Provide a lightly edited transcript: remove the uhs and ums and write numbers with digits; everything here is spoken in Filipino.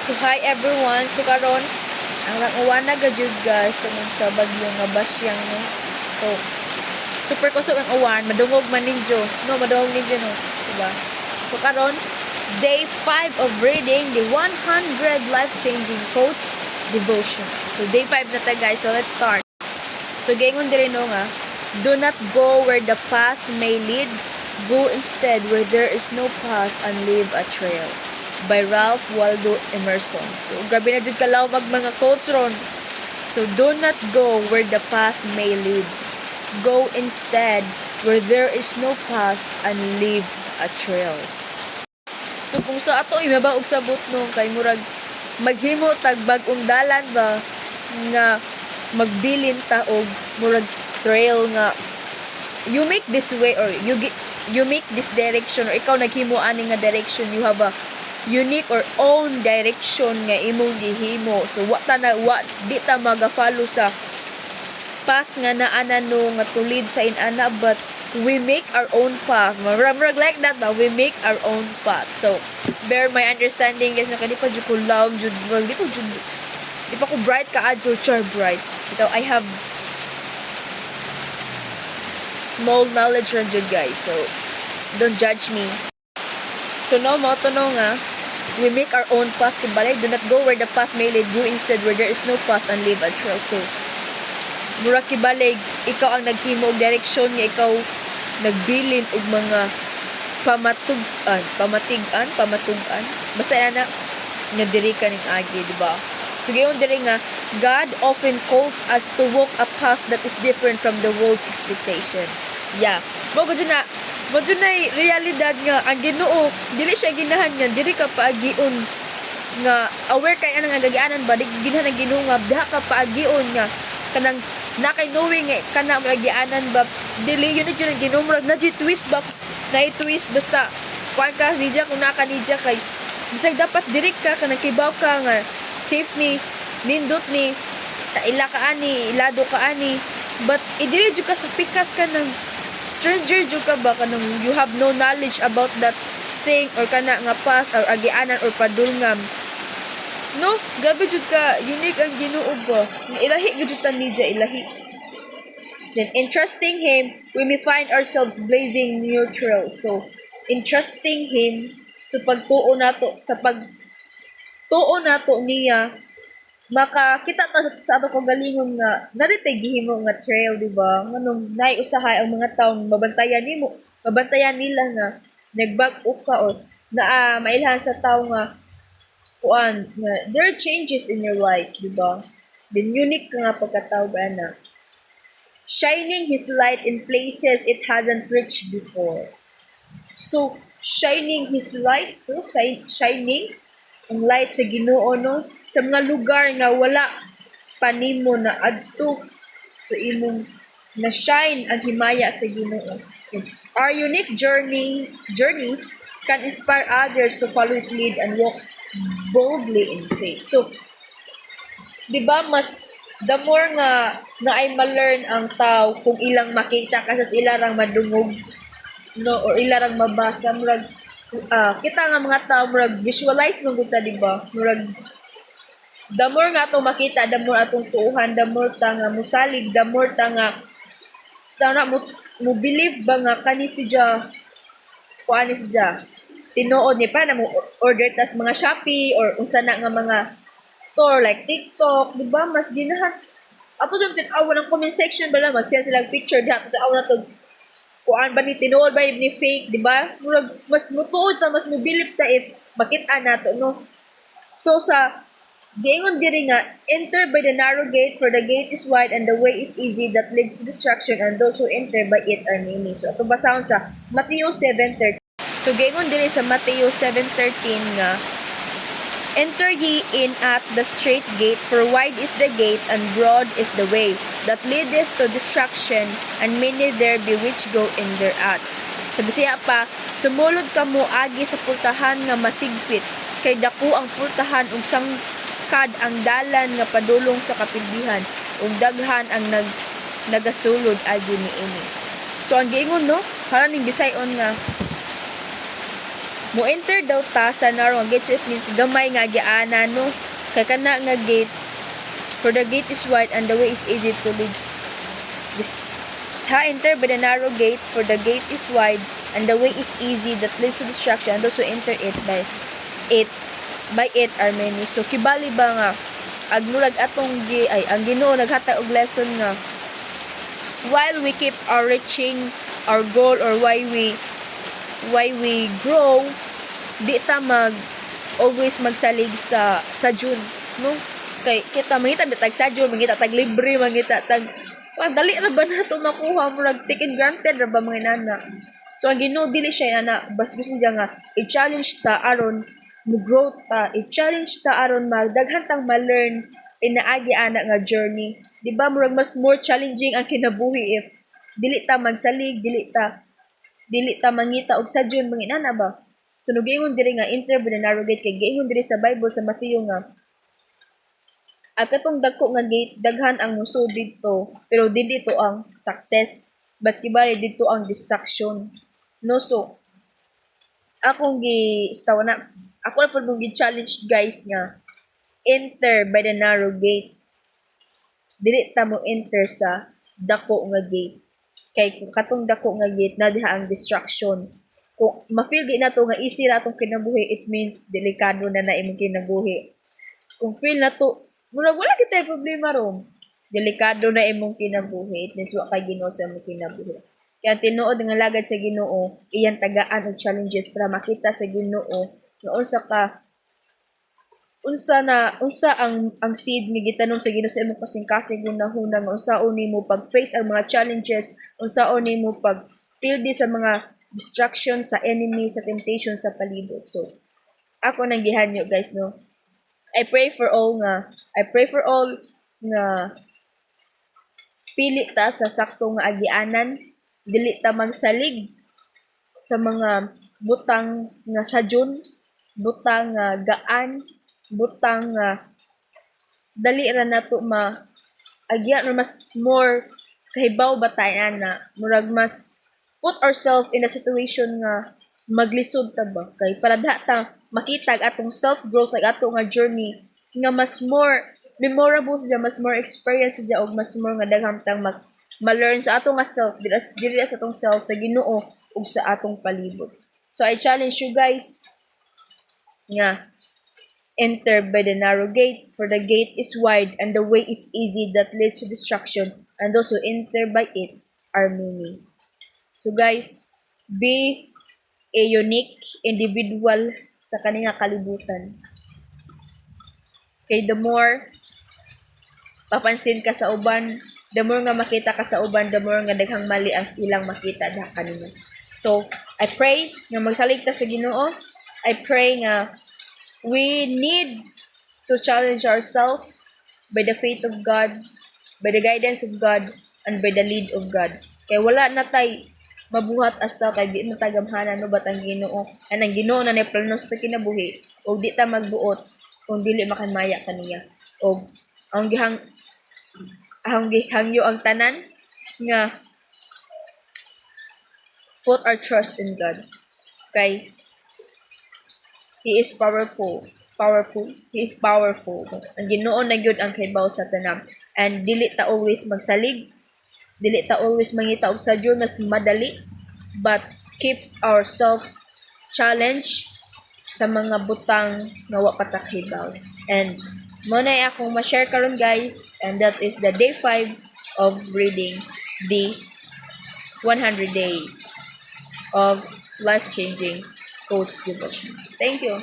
So hi everyone. So karon ang uwan na gajud guys tungod sa bagyo nga basyang no. So super kusog ang uwan, madungog man ninyo. No, madungog ninyo no, diba? So karon day 5 of reading the 100 life-changing quotes devotion. So day 5 na ta guys. So let's start. So gingon diri no nga, do not go where the path may lead, go instead where there is no path and leave a trail. By Ralph Waldo Emerson. So, grabe na dun kalaw mga quotes ron. So, do not go where the path may lead. Go instead where there is no path and leave a trail. So, kung sa ato imabaog sa butnong kay murag maghimo tag bag-ong dalan ba nga magbilin ta og murag trail nga you make this way or you make this direction or ikaw naghimo ani nga direction, you have a unique or own direction nga imong gihimo. So wa di ta maga-follow sa path nga naana no nga tulid sa inana, but we make our own path. Marag like that ba, we make our own path. So bear my understanding guys, na kadi pa jud ko love jud di pa ko bright ka adjo char bright. Ito I have small knowledge ron jud guys, so don't judge me. So no mo to no nga, we make our own path tibalay. Do not go where the path may lead, go instead where there is no path and leave a trail. So mura kibalig ikaw ang naghimo og direksyon nga ikaw nagbilin og mga pamatugan basta ana nga diri ka ning agi, di ba? So gayon diri nga, God often calls us to walk a path that is different from the world's expectation. Yeah, bago dyan na realidad nga ang Ginoo dili siya ginahan nga diri ka paagion nga aware kay anang agagianan ba, di ginahan ang Ginoo nga diha ka paagion nga kanang nakay knowing nga kana agagianan ba, dili yun ang Ginoo murag na twist ba na i-twist basta kuan ka nidya kung naka nidya kay bisag dapat diri ka kanang kibaw ka nga safe ni nindot ni ila ka ani ilado ka ani, but idiri jud ka sa pikas ka ng stranger jud ka ba kanang you have no knowledge about that thing or kana nga path or agianan or padulngam. No, grabe jud ka, unique ang Ginoo ba. Ilahi gud ta nidya ilahi. Then in trusting Him, we may find ourselves blazing new trails. So in trusting Him, so pagtuo nato sa pagtuo nato niya, makakita ta sa ato kagalingon nga naritay gihimo nga trail, di ba? Nganong naiusahay ang mga tawo mabantayan nila nga nagbag-o ka or mailhan sa tawo nga kuan nga there are changes in your life, di ba? Then unique ka nga pagkatawo ba na shining His light in places it hasn't reached before. So shining His light, so shining ang light sa Ginoo no sa mga lugar nga wala panimo na adto, so imong na shine ang himaya sa Ginoo. Our unique journeys can inspire others to follow His lead and walk boldly in faith. So di ba mas the more nga ay ma-learn ang tao kung ilang makita kasi ilarang madungog no or ilarang mabasa murag kita nga mga tao murag visualize mo gud ta, di ba? Murag the more nga atong makita, the more atong tuuhan, the more ta nga musalig, the more ta nga sana mo believe ba nga kani si Jah kuani si Jah tinuod ni pa na mo order tas mga Shopee or unsa na nga mga store like TikTok, di ba? Mas ginahan ato jud tin-aw ng comment section bala mag-send sila picture diha tin-aw na to kuan ba ni tinuod ba ni fake, di ba? Murag mas mutuod ta, mas mobilib ta if makita nato no. So sa gingon diri nga, enter by the narrow gate, for the gate is wide and the way is easy that leads to destruction, and those who enter by it are many. So ato basahon sa Mateo 7:13. So gingon diri sa Mateo 7:13 nga, enter ye in at the straight gate, for wide is the gate and broad is the way that leadeth to destruction, and many there be which go in thereat. Sa Bisaya pa, sumulod kamo agi sa pultahan nga masigpit, kay dako ang pultahan ug sangkad ang dalan nga padulong sa kapilbihan, ug daghan ang nagasulod agi niini. So ang giingon no, hala ning Bisayon nga Mo enter daw ta sa narrow nga gate, so it means gamay nga giana no. Kay kana nga gate, for the gate is wide and the way is easy to leads. This ta enter by the narrow gate, for the gate is wide and the way is easy that leads to destruction, and those who enter it by it are many. So kibali ba nga agmurag atong ang Ginoo naghatag og lesson nga while we keep our reaching our goal, or why we grow, di ta always magsalig sa June, no? Kay kita mangita bitag sa June, mangita tag libre, mangita tag dali ra ba nato makuha, murag taken granted ra ba mga inana. So ang Ginoo dili siya ana, bas gusto niya nga i-challenge ta aron mo grow ta, i-challenge ta aron magdaghan tang ma-learn inaagi ana nga journey. Di ba murag mas more challenging ang kinabuhi if dili ta magsalig, dili ta mangita og sadyon mga inana ba. So nugingon diri nga enter by the narrow gate, kay giingon diri sa Bible sa Mateo nga ang katong dagko nga gate daghan ang muso dito, pero dili dito ang success, but kibali dito ang distraction, no? So ako na pud mong gi-challenge guys nga enter by the narrow gate, dili ta mo enter sa dako nga gate. Kay kung katong dako nga gate na diha ang distraction, kung ma-feel di nato nga easy ra atong kinabuhi, it means delikado na imong kinabuhi. Kung feel na to murag wala kita problema ron, delikado na imong kinabuhi, it means wa kay Ginoo sa imong kinabuhi. Kaya tinuod nga lagad sa Ginoo, iyang tagaan og challenges para makita sa Ginoo nga unsa ang seed nga gitanom sa Ginoo sa imong kasing-kasing hunahuna, nga unsaon nimo pag-face ang mga challenges, unsaon nimo pag-deal sa mga distractions sa enemy, sa temptation sa palibot. So ako nang gihanyo guys, no. I pray for all nga pili ta sa sakto nga agianan, dili ta magsalig sa mga butang nga sadyon, butang nga gaan, butang nga dali ra nato agya na mas more kahibaw ba tayo na murag mas put ourselves in a situation nga maglisod ta ba, kay para ta makita atong self growth, like ato nga journey nga mas more memorable siya, mas more experience siya, og mas more nga daghang tang ma-learn sa atong nga self, dili sa atong self, sa Ginoo ug sa atong palibot. So I challenge you guys nga enter by the narrow gate, for the gate is wide and the way is easy that leads to destruction, and those who enter by it are many. So guys, be a unique individual sa kaninga kalibutan. Kay the more papansin ka sa uban, the more nga makita ka sa uban, the more nga daghang mali ang ilang makita da kanimo. So I pray nga magsalig ta sa Ginoo. I pray nga we need to challenge ourselves by the faith of God, by the guidance of God, and by the lead of God. Kay wala na tay mabuhat hasta kay di na tagamhanan no batang Ginoo. Ang Ginoo na plano sa kinabuhi, og di ta magbuot kung dili makanmaya kaniya. Og ang gihangyo ang tanan nga put our trust in God. Kay He is powerful. He is powerful. Ang Ginoo na gyud ang kaybaw sa tanan. And dili ta always magsalig, dili ta always mangita og sadyo mas madali, but keep ourselves challenge sa mga butang nga wa patakhibaw. And mo na akong ma-share karon guys, and that is the day 5 of reading the 100 days of life-changing Coach Devotion. Thank you.